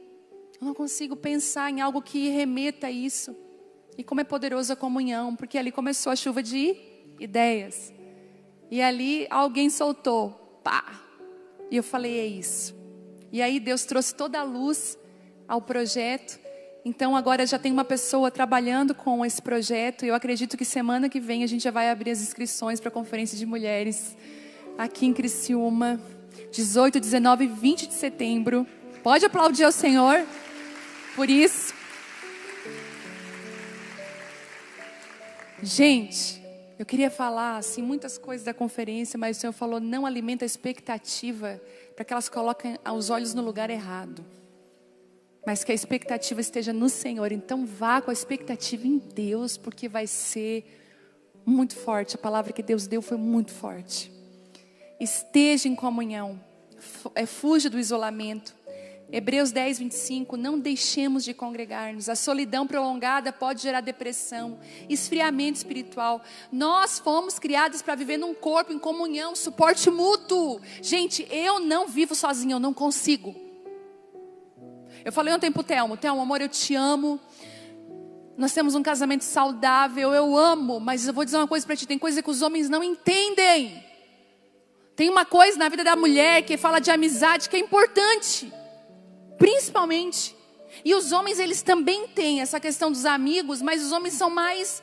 pensar em algo que remeta a isso. E como é poderosa a comunhão, porque ali começou a chuva de ideias. E ali alguém soltou, pá! E eu falei, é isso. E aí Deus trouxe toda a luz ao projeto. Então agora já tem uma pessoa trabalhando com esse projeto. E eu acredito que semana que vem a gente já vai abrir as inscrições para a conferência de mulheres aqui em Criciúma. 18, 19 e 20 de setembro. Pode aplaudir ao Senhor por isso. Gente, eu queria falar assim, muitas coisas da conferência, mas o Senhor falou, não alimenta a expectativa para que elas coloquem os olhos no lugar errado. Mas que a expectativa esteja no Senhor. Então vá com a expectativa em Deus, porque vai ser muito forte. A palavra que Deus deu foi muito forte. Esteja em comunhão. Fuja do isolamento. Hebreus 10, 25. Não deixemos de congregar-nos. A solidão prolongada pode gerar depressão, esfriamento espiritual. Nós fomos criados para viver num corpo em comunhão, suporte mútuo. Gente, eu não vivo sozinha, eu não consigo. Eu falei ontem pro Telmo, amor, eu te amo. Nós temos um casamento saudável, eu amo. Mas eu vou dizer uma coisa para ti, tem coisa que os homens não entendem. Tem uma coisa na vida da mulher que fala de amizade que é importante. Principalmente. E os homens, eles também têm essa questão dos amigos, mas os homens são mais...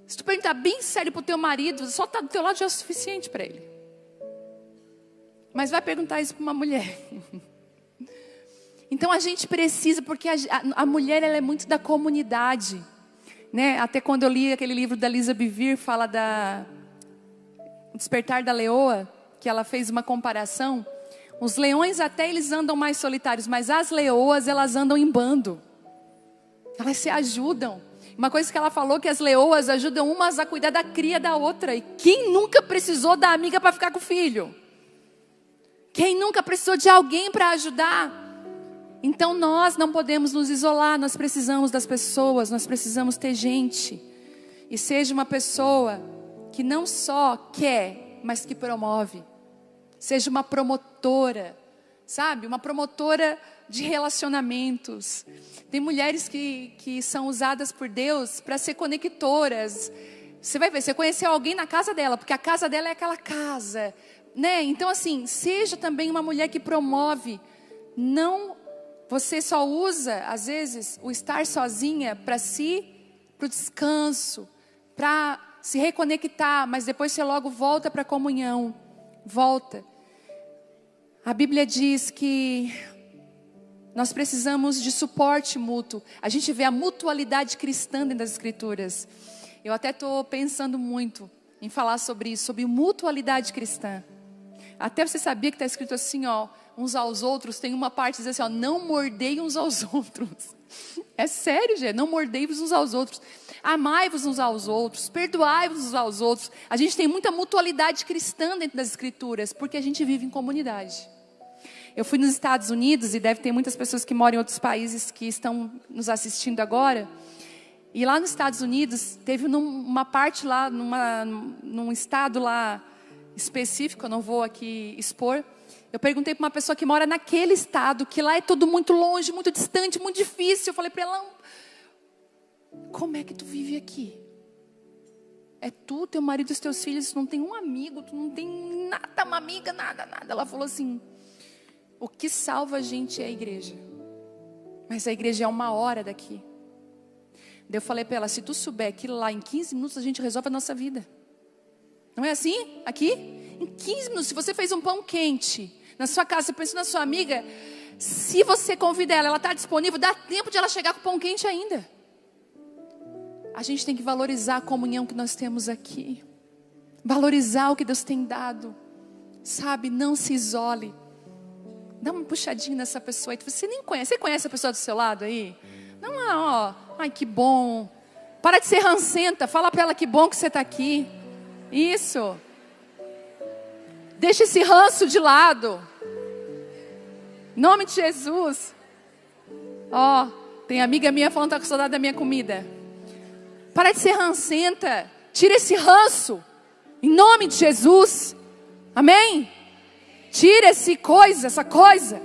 Se tu perguntar bem sério pro teu marido, só estar do teu lado já é o suficiente para ele. Mas vai perguntar isso para uma mulher. Então a gente precisa, porque a mulher, ela é muito da comunidade, né? Até quando eu li aquele livro da Lisa Bevere, fala da Despertar da Leoa, que ela fez uma comparação. Os leões até eles andam mais solitários, mas as leoas, elas andam em bando. Elas se ajudam. Uma coisa que ela falou, que as leoas ajudam umas a cuidar da cria da outra. E quem nunca precisou da amiga para ficar com o filho? Quem nunca precisou de alguém para ajudar? Então nós não podemos nos isolar, nós precisamos das pessoas, nós precisamos ter gente. E seja uma pessoa que não só quer, mas que promove. Seja uma promotora, sabe? Uma promotora de relacionamentos. Tem mulheres que são usadas por Deus para ser conectoras. Você vai ver, você conheceu alguém na casa dela, porque a casa dela é aquela casa, né? Então assim, seja também uma mulher que promove. Não... Você só usa, às vezes, o estar sozinha para o descanso, para se reconectar, mas depois você logo volta para a comunhão. Volta. A Bíblia diz que nós precisamos de suporte mútuo. A gente vê a mutualidade cristã dentro das Escrituras. Eu até estou pensando muito em falar sobre isso, sobre mutualidade cristã. Até você sabia que está escrito assim, ó, uns aos outros, tem uma parte que diz assim, ó, não mordei uns aos outros. É sério, gente, não mordei-vos uns aos outros. Amai-vos uns aos outros, perdoai-vos uns aos outros. A gente tem muita mutualidade cristã dentro das Escrituras, porque a gente vive em comunidade. Eu fui nos Estados Unidos, e deve ter muitas pessoas que moram em outros países que estão nos assistindo agora. E lá nos Estados Unidos, teve uma parte lá, num estado lá específico, eu não vou aqui expor. Eu perguntei para uma pessoa que mora naquele estado, que lá é tudo muito longe, muito distante, muito difícil. Eu falei para ela, como é que tu vive aqui? É tu, teu marido e os teus filhos, tu não tem um amigo, tu não tem nada, uma amiga, nada. Ela falou assim, o que salva a gente é a igreja. Mas a igreja é 1 hora daqui. Daí eu falei para ela, se tu souber que lá em 15 minutos a gente resolve a nossa vida. Não é assim? Aqui? Em 15 minutos, se você fez um pão quente na sua casa, você pensou na sua amiga, se você convida ela está disponível, dá tempo de ela chegar com o pão quente ainda. A gente tem que valorizar a comunhão que nós temos aqui. Valorizar o que Deus tem dado. Sabe, não se isole. Dá uma puxadinha nessa pessoa aí. Você nem conhece. Você conhece a pessoa do seu lado aí? Não, ó, ai que bom. Para de ser rancenta, fala para ela que bom que você está aqui. Isso. Deixa esse ranço de lado. Em nome de Jesus. Ó, tem amiga minha falando que está com saudade da minha comida. Para de ser rancenta. Tira esse ranço. Em nome de Jesus. Amém? Tira essa coisa.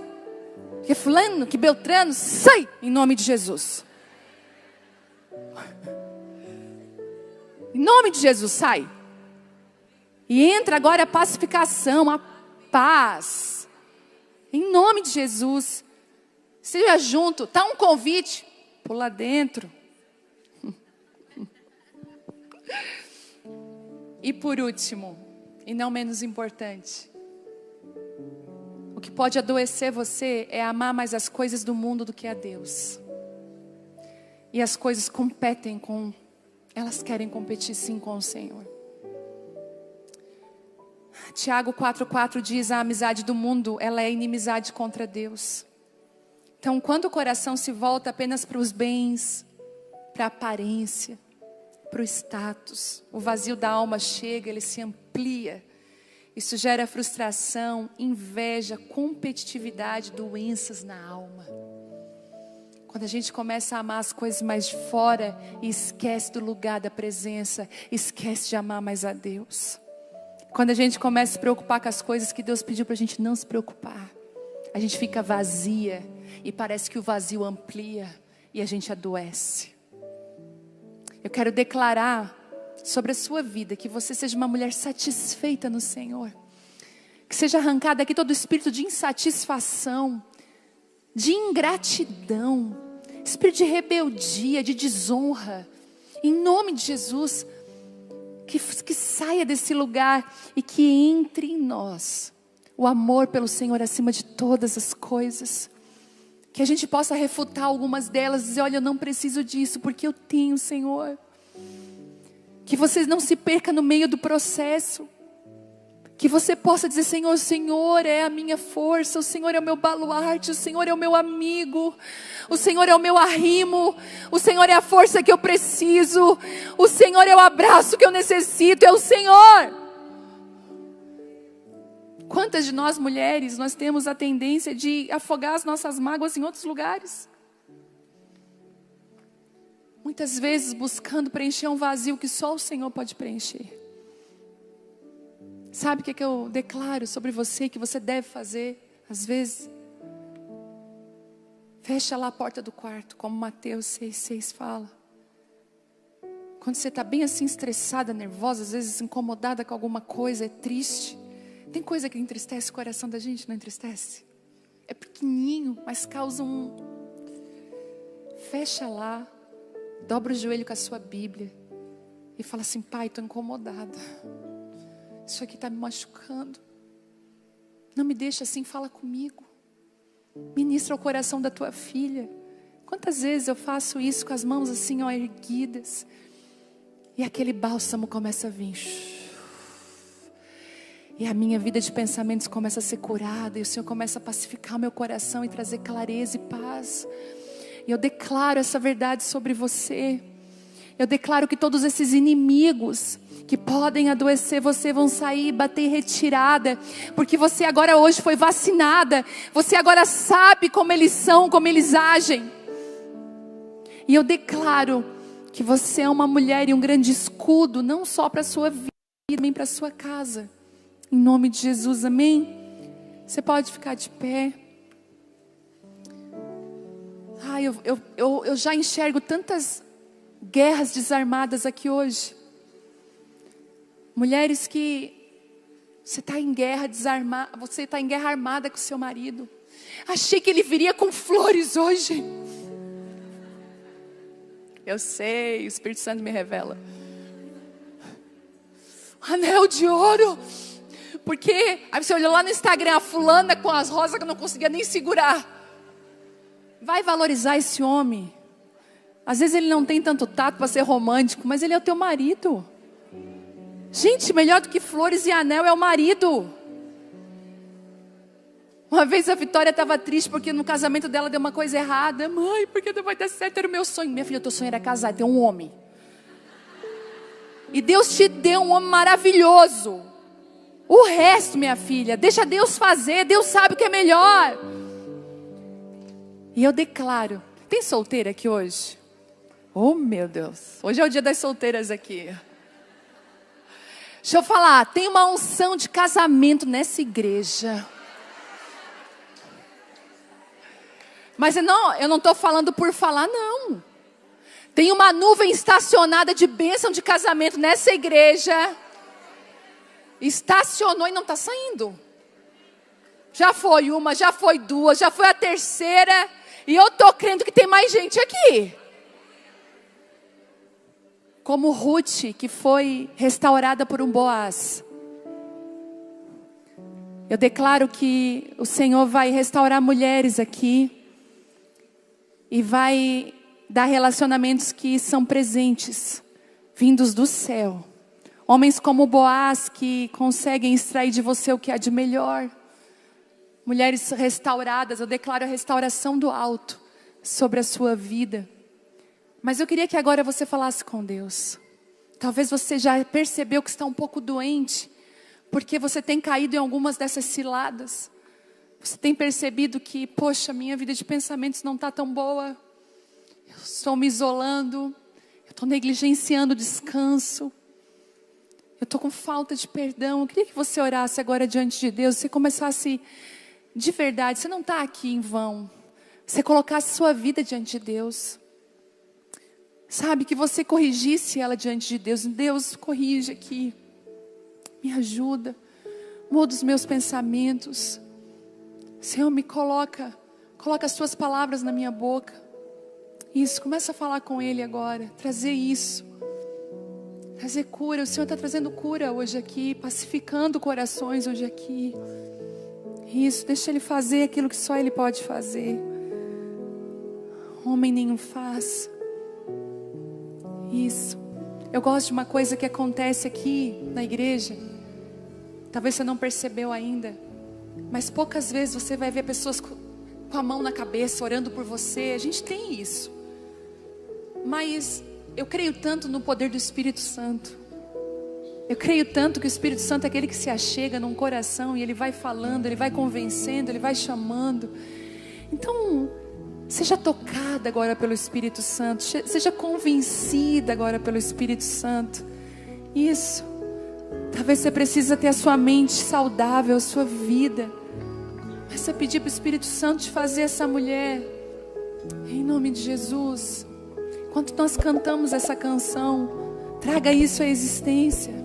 Que fulano, que beltrano, sai em nome de Jesus. Em nome de Jesus, sai. E entra agora a pacificação, a paz. Em nome de Jesus. Seja junto, tá um convite, pula dentro. E por último, e não menos importante, que pode adoecer você é amar mais as coisas do mundo do que a Deus. E as coisas elas querem competir sim com o Senhor. Tiago 4,4 diz: a amizade do mundo, ela é inimizade contra Deus. Então, quando o coração se volta apenas para os bens, para a aparência, para o status, o vazio da alma chega, ele se amplia. Isso gera frustração, inveja, competitividade, doenças na alma. Quando a gente começa a amar as coisas mais de fora e esquece do lugar da presença, esquece de amar mais a Deus. Quando a gente começa a se preocupar com as coisas que Deus pediu para a gente não se preocupar, a gente fica vazia e parece que o vazio amplia e a gente adoece. Eu quero declarar sobre a sua vida que você seja uma mulher satisfeita no Senhor. Que seja arrancado aqui todo o espírito de insatisfação, de ingratidão, espírito de rebeldia, de desonra. Em nome de Jesus, que saia desse lugar e que entre em nós o amor pelo Senhor acima de todas as coisas. Que a gente possa refutar algumas delas e dizer: olha, eu não preciso disso porque eu tenho o Senhor. Que você não se perca no meio do processo. Que você possa dizer: Senhor, o Senhor é a minha força, o Senhor é o meu baluarte, o Senhor é o meu amigo, o Senhor é o meu arrimo, o Senhor é a força que eu preciso, o Senhor é o abraço que eu necessito, é o Senhor. Quantas de nós mulheres, nós temos a tendência de afogar as nossas mágoas em outros lugares? Muitas vezes buscando preencher um vazio que só o Senhor pode preencher. Sabe o que eu declaro sobre você que você deve fazer? Às vezes, fecha lá a porta do quarto, como Mateus 6,6 fala. Quando você está bem assim estressada, nervosa, às vezes incomodada com alguma coisa, é triste. Tem coisa que entristece o coração da gente, não entristece? É pequenininho, mas causa Fecha lá, dobra o joelho com a sua Bíblia e fala assim: Pai, estou incomodada. Isso aqui está me machucando. Não me deixa assim, fala comigo. Ministra o coração da tua filha. Quantas vezes eu faço isso com as mãos assim, ó, erguidas, e aquele bálsamo começa a vir. E a minha vida de pensamentos começa a ser curada. E o Senhor começa a pacificar o meu coração e trazer clareza e paz. E eu declaro essa verdade sobre você. Eu declaro que todos esses inimigos que podem adoecer você vão sair, bater em retirada. Porque você agora hoje foi vacinada. Você agora sabe como eles são, como eles agem. E eu declaro que você é uma mulher e um grande escudo, não só para a sua vida, mas também para a sua casa. Em nome de Jesus, amém? Você pode ficar de pé. Ai, eu já enxergo tantas guerras desarmadas aqui hoje. Mulheres que você está em guerra desarmada, você está em guerra armada com seu marido. Achei que ele viria com flores hoje. Eu sei, o Espírito Santo me revela. Anel de ouro. Porque aí você olhou lá no Instagram, a fulana com as rosas que eu não conseguia nem segurar. Vai valorizar esse homem. Às vezes ele não tem tanto tato para ser romântico, mas ele é o teu marido. Gente, melhor do que flores e anel é o marido. Uma vez a Vitória estava triste porque no casamento dela deu uma coisa errada. Mãe, porque não vai dar certo, era o meu sonho. Minha filha, o teu sonho era casar, ter um homem. E Deus te deu um homem maravilhoso. O resto, minha filha, deixa Deus fazer. Deus sabe o que é melhor. E eu declaro. Tem solteira aqui hoje? Oh, meu Deus. Hoje é o dia das solteiras aqui. Deixa eu falar. Tem uma unção de casamento nessa igreja. Mas eu não estou falando por falar, não. Tem uma nuvem estacionada de bênção de casamento nessa igreja. Estacionou e não está saindo. Já foi uma, já foi duas, já foi a terceira. E eu estou crendo que tem mais gente aqui. Como Ruth, que foi restaurada por um Boaz. Eu declaro que o Senhor vai restaurar mulheres aqui e vai dar relacionamentos que são presentes, vindos do céu. Homens como Boaz que conseguem extrair de você o que há de melhor. Mulheres restauradas, eu declaro a restauração do alto sobre a sua vida. Mas eu queria que agora você falasse com Deus. Talvez você já percebeu que está um pouco doente, porque você tem caído em algumas dessas ciladas. Você tem percebido que, poxa, minha vida de pensamentos não está tão boa. Eu estou me isolando, eu estou negligenciando o descanso. Eu estou com falta de perdão. Eu queria que você orasse agora diante de Deus. Você começasse de verdade. Você não está aqui em vão. Você colocasse sua vida diante de Deus. Sabe, que você corrigisse ela diante de Deus. Deus, corrige aqui. Me ajuda. Muda os meus pensamentos. Senhor, me coloca as suas palavras na minha boca. Isso, começa a falar com Ele agora. Trazer isso. Trazer cura. O Senhor está trazendo cura hoje aqui. Pacificando corações hoje aqui. Isso, deixa Ele fazer aquilo que só Ele pode fazer. Homem nenhum faz. Isso. Eu gosto de uma coisa que acontece aqui na igreja. Talvez você não percebeu ainda. Mas poucas vezes você vai ver pessoas com a mão na cabeça, orando por você. A gente tem isso. Mas eu creio tanto no poder do Espírito Santo. Eu creio tanto que o Espírito Santo é aquele que se achega num coração e ele vai falando, ele vai convencendo, ele vai chamando. Então, seja tocada agora pelo Espírito Santo. Seja convencida agora pelo Espírito Santo. Isso. Talvez você precisa ter a sua mente saudável, a sua vida. Mas você pedir para o Espírito Santo te fazer essa mulher. Em nome de Jesus. Enquanto nós cantamos essa canção, traga isso à existência.